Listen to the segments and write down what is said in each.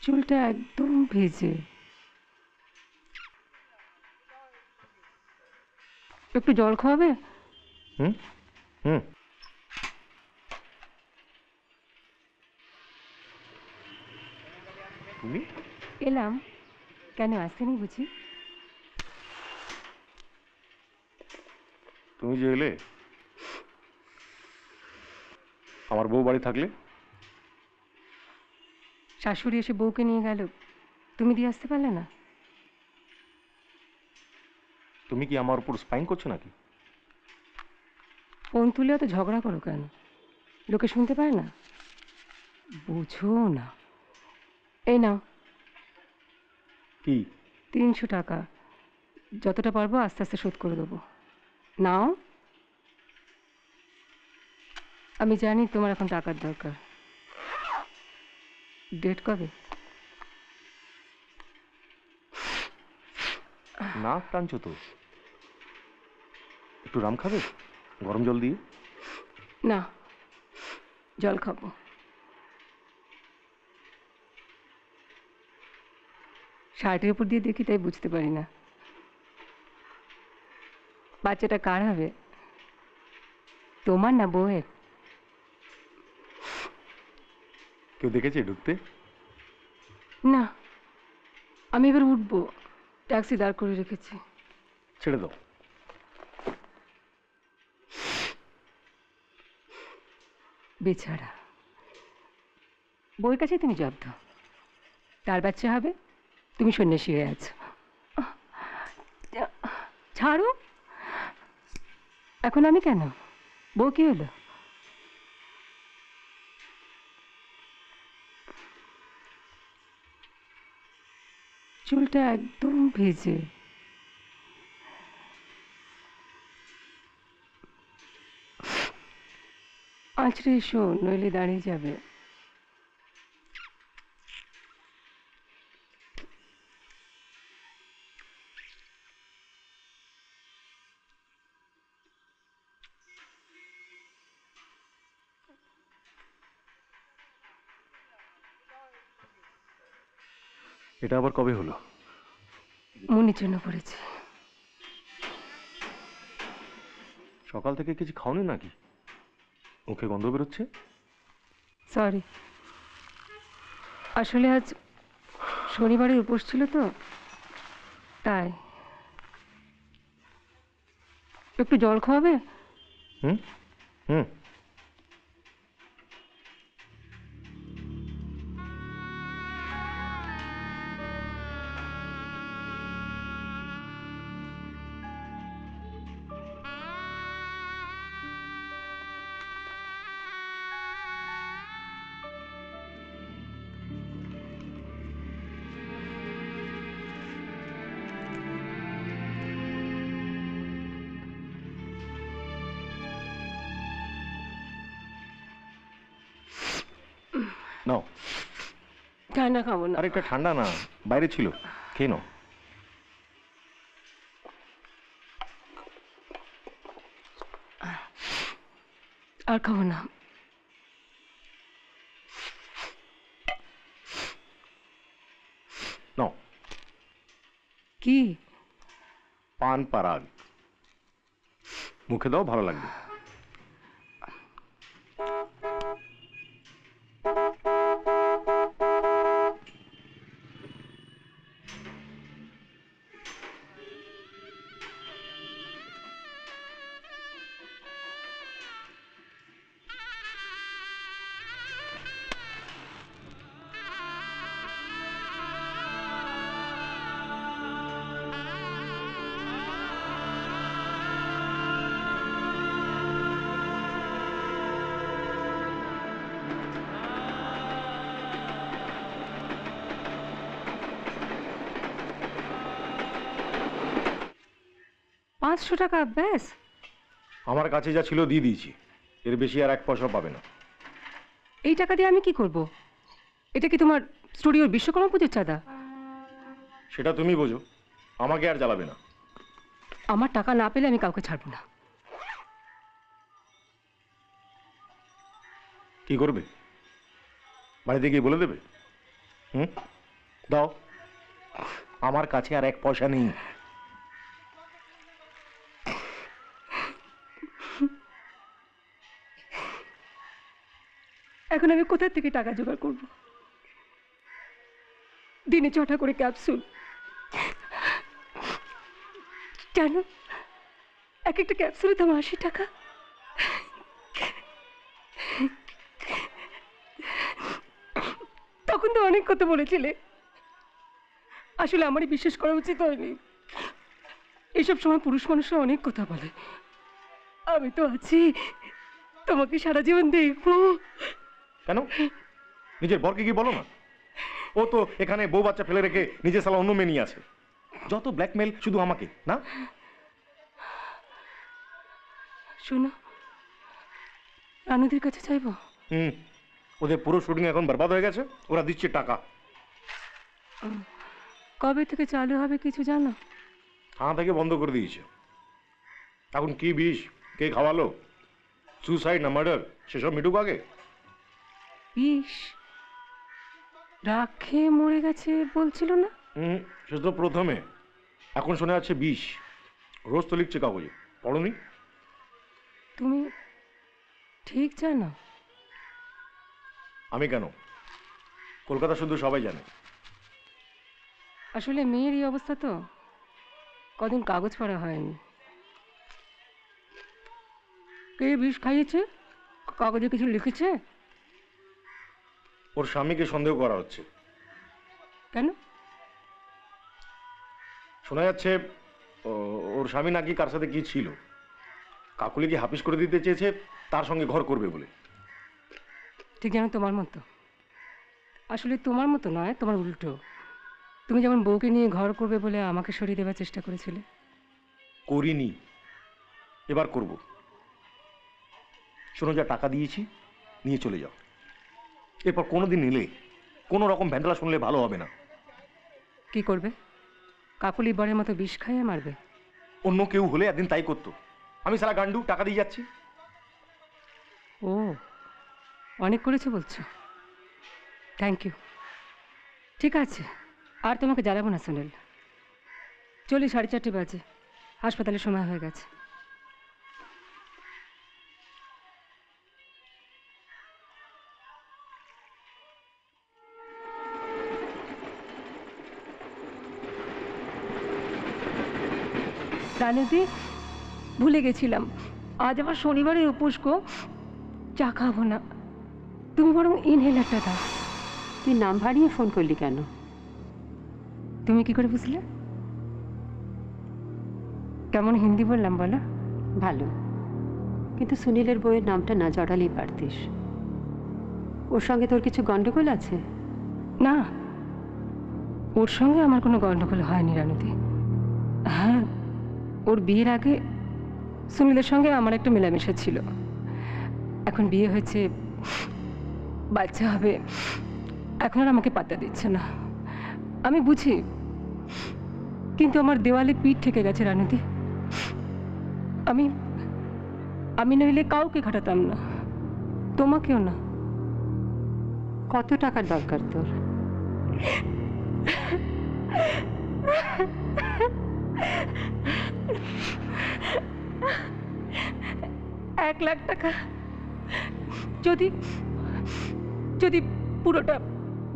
চুলটা একদম ভেজে, একটু জল খাওয়াবে? হুম হুম। তুমি এলাম, কেন আসেনি বুঝি? তুমি যে এলে, আমার বউ বাড়ি থাকলে? শাশুড়ি এসে বউকে নিয়ে গেল, তুমি দিয়ে আসতে পারলে না? তুমি কি আমার উপর স্পাইন করছো নাকি? ফোন তুলে অত ঝগড়া করো কেন? লোকে শুনতে পায় না? বুঝো না। এই নাও কি? 300 টাকা, যতটা পারবো আস্তে আস্তে শোধ করে দেবো। নাও। আমি জানি তোমার এখন টাকার দরকার। ডেট কবে? নাক টানছো তো। একটু রাম খাবে গরম জল দিয়ে? না, জল খাবো। শার্টের উপর দিয়ে দেখি তাই বুঝতে পারি না। বাচ্চাটা কার হবে, তোমার না বউয়ের? কেউ দেখেছে ঢুকতে? না, আমি এবার উঠবো, ট্যাক্সি দাঁড় করে রেখেছি। ছেড়ে দাও। বেচারা, বউয়ের কাছে তুমি জব্দ, তার বাচ্চা হবে, তুমি সন্ন্যাসী হয়ে আছো। ছাড়ো, এখন আমি কেন? বউ কি হলো? চুলটা একদম ভেজে, আঁচড়ে এসো, নইলে দাঁড়িয়ে যাবে। এটা আবার কবে হলো? মনির জন্য পড়েছে। সকাল থেকে কিছু খাওনি নাকি? মুখে গন্ধ বেরোচ্ছে। সরি, আসলে আজ শনিবারের উপোস ছিল তো, তাই। একটু জল খাওয়াবে? হুম হুম। নাও। ঠান্ডা খাবো না। আরে এটা ঠান্ডা না, বাইরে ছিল, খেয়ে নাও। আর খাবো না। নাও। কি? পান পারাগ, মুখে দাও, ভালো লাগবে। ৳500 ব্যাস? আমার কাছে যা ছিল দিয়ে দিয়েছি, এর বেশি আর এক পয়সা পাবে না। এই টাকা দিয়ে আমি কি করব? এটা কি তোমার স্টুডিওর বিশ্বকর্মা পুজোর চাঁদা? সেটা তুমি বোঝো, আমাকে আর জ্বালাবে না। আমার টাকা না পেলে আমি কাউকে ছাড়বো না। কি করবে? বাড়িতে গিয়ে বলে দেবে? হুম, দাও। আমার কাছে আর এক পয়সা নেই। এখন আমি কোথা থেকে টাকা জোগাড় করব? দিনে 6টা করে ক্যাপসুল, জানো এক একটা ক্যাপসুলের দাম 80 টাকা। তখন তো অনেক কথা বলেছিলে, আসলে আমারই বিশ্বাস করা উচিত হয়নি। এসব সময় পুরুষ মানুষরা অনেক কথা বলে, আমি তো আছি, তোমাকে সারা জীবন দেখবো। কেন? নিজের বরকে কি বলো না? ও তো এখানে বউ বাচ্চা ফেলে রেখে নিজে সালা অন্য মেয়ে নিয়ে আছে। যত ব্ল্যাকমেল শুধু আমাকে না। শোনো, রানুদের কাছে চাইবো। হুম, ওদের পুরো শুটিং এখন বরবাদ হয়ে গেছে, ওরা দিচ্ছে টাকা। কবে থেকে চালু হবে কিছু জানো? থানা থেকে বন্ধ করে দিয়েছে। এখন কি বিষ, কে খাওয়ালো, সুসাইড না মার্ডার, সেসব মিটুক আগে। বিষ রাগ খেয়ে মরে গেছে বলছিল না? হুম, সে তো প্রথমে, এখন শোনা যাচ্ছে বিষ। রোজ তো লিখছে কাগজে, পড়নি? তুমি ঠিক জানো? আমি কেন, কলকাতা শুধু সবাই জানে। আসলে মেয়ের এই অবস্থা তো, কদিন কাগজ পড়া হয়নি। কে বিষ খাইয়েছে, কাগজে কিছু লিখেছে? ওর স্বামীকে সন্দেহ করা হচ্ছে। কেন? শোনা যাচ্ছে ওর স্বামী নাকি কার সাথে কি ছিল, কাকুলিকে হাফিস করে দিতে চেয়েছে তার সঙ্গে ঘর করবে বলে। ঠিক যেন তোমার মতো। আসলে তোমার মতো নয়, তোমার উল্টো। তুমি যেমন বউকে নিয়ে ঘর করবে বলে আমাকে সরিয়ে দেওয়ার চেষ্টা করেছিলে। করিনি, এবার করব। শোনো, যা টাকা দিয়েছি নিয়ে চলে যাও। এরপর কোনোদিন নিলে কোনো রকম ভ্যান্ডালা শুনলে ভালো হবে না। কি করবে? কাকুলি বরের মতো বিষ খাইয়ে মারবে? অন্য কেউ হলে একদিন তাই করতো। আমি সারা গান্ডু টাকা দিয়ে যাচ্ছি। ও, অনেক করেছো বলছো। Thank you. ঠিক আছে, আর তোমাকে জ্বালাবো না সুনীল। চলি, 4:30 বাজে, হাসপাতালের সময় হয়ে গেছে। রানুদি, ভুলে গেছিলাম, আজ আমার শনিবারের উপোস গো। চা খাবো না, তুমি বরং ইনহেলারটা দাও। তুই নাম ভারিয়ে ফোন করলি কেন? তুমি কি করে বুঝলে? কেমন হিন্দি বললাম বলো? ভালো, কিন্তু সুনীলের বইয়ের নামটা না জড়ালেই পারতিস। ওর সঙ্গে তোর কিছু গন্ডগোল আছে? না, ওর সঙ্গে আমার কোনো গণ্ডগোল হয়নি রানুদি। হ্যাঁ, ওর বিয়ের আগে সুনীলের সঙ্গে আমার একটা মেলামেশা ছিল। এখন বিয়ে হয়েছে, বাচ্চা হবে, এখন আর আমাকে পাত্তা দিচ্ছে না। আমি বুঝি, কিন্তু আমার দেওয়ালে পিঠ ঠেকে গেছে রানুদি। আমি আমি নইলে কাউকে খাটাতাম না, তোমাকেও না। কত টাকার দরকার তোর? ৳1,00,000। যদি যদি পুরোটা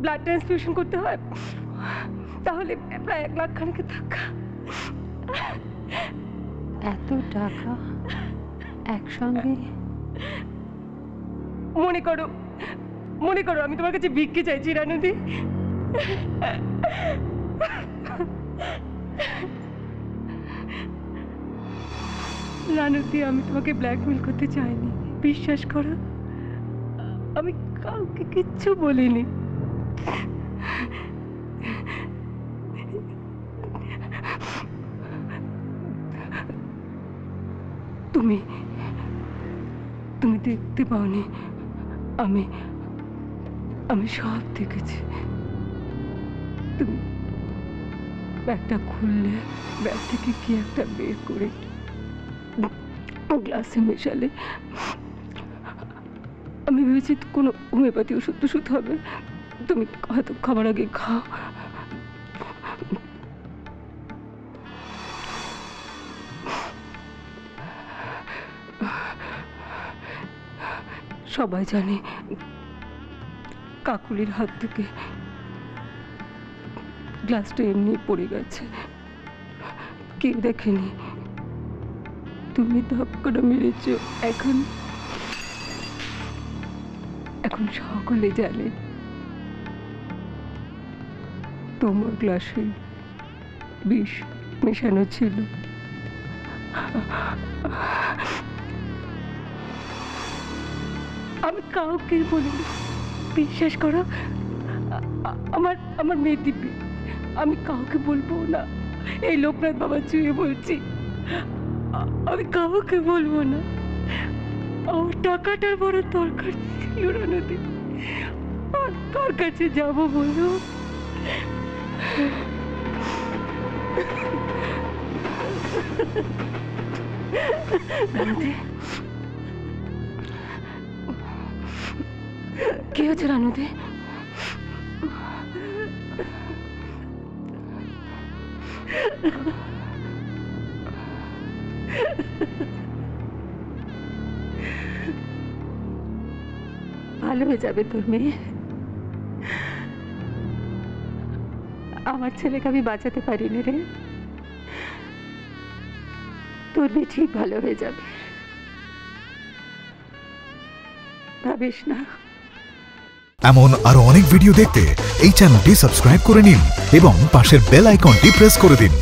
ব্লাড ট্রান্সফিউশন করতে হয় তাহলে প্রায় 1,00,000 খানেকের টাকা। এত টাকা একসঙ্গে? মনে করো, মনে করো আমি তোমার কাছে ভিক্ষে চাইছি রানুদি। রানুদি, আমি তোমাকে ব্ল্যাকমেল করতে চাইনি, বিশ্বাস করো। আমি কাউকে কিচ্ছু বলিনি। তুমি তুমি দেখতে পাওনি, আমি আমি সব দেখেছি। তুমি ব্যাগটা খুললে, ব্যাগ থেকে কি একটা বের করে গ্লাসে মেশালে। আমি ভেবেছি কোনো হোমিওপ্যাথি ওষুধ টষুধ হবে, তুমি হয়তো খাবার আগে খাও। সবাই জানে কাকুলির হাত থেকে গ্লাসটা এমনি পড়ে গেছে, কেউ দেখেনি। তুমি ধাক্কাটা মেরেছ। এখন এখন সকলে জানে তোমার গ্লাসে বিষ মেশানো ছিল। আমি কাউকে বলিনি, বিশ্বাস করো। আমার আমার মেয়ে দিব্যি, আমি কাউকে বলবো না। এই লোকনাথ বাবা চুয়ে বলছি, আমি কাউকে বলবো না। আমার টাকাটার বড় দরকার ছিল রানুদি, আর কার কাছে যাবো বলো? রানুদি, কি হচ্ছে রানুদি? ভালো হয়ে যাবে তোর মেয়ে। আমার ছেলেকে আমি বাঁচাতে পারিনি রে, তোর মেয়ে ঠিক ভালো হয়ে যাবে, ভাবিস না। এমন আরো অনেক ভিডিও দেখতে এই চ্যানেলটি সাবস্ক্রাইব করে নিন এবং পাশের বেল আইকনটি প্রেস করে দিন।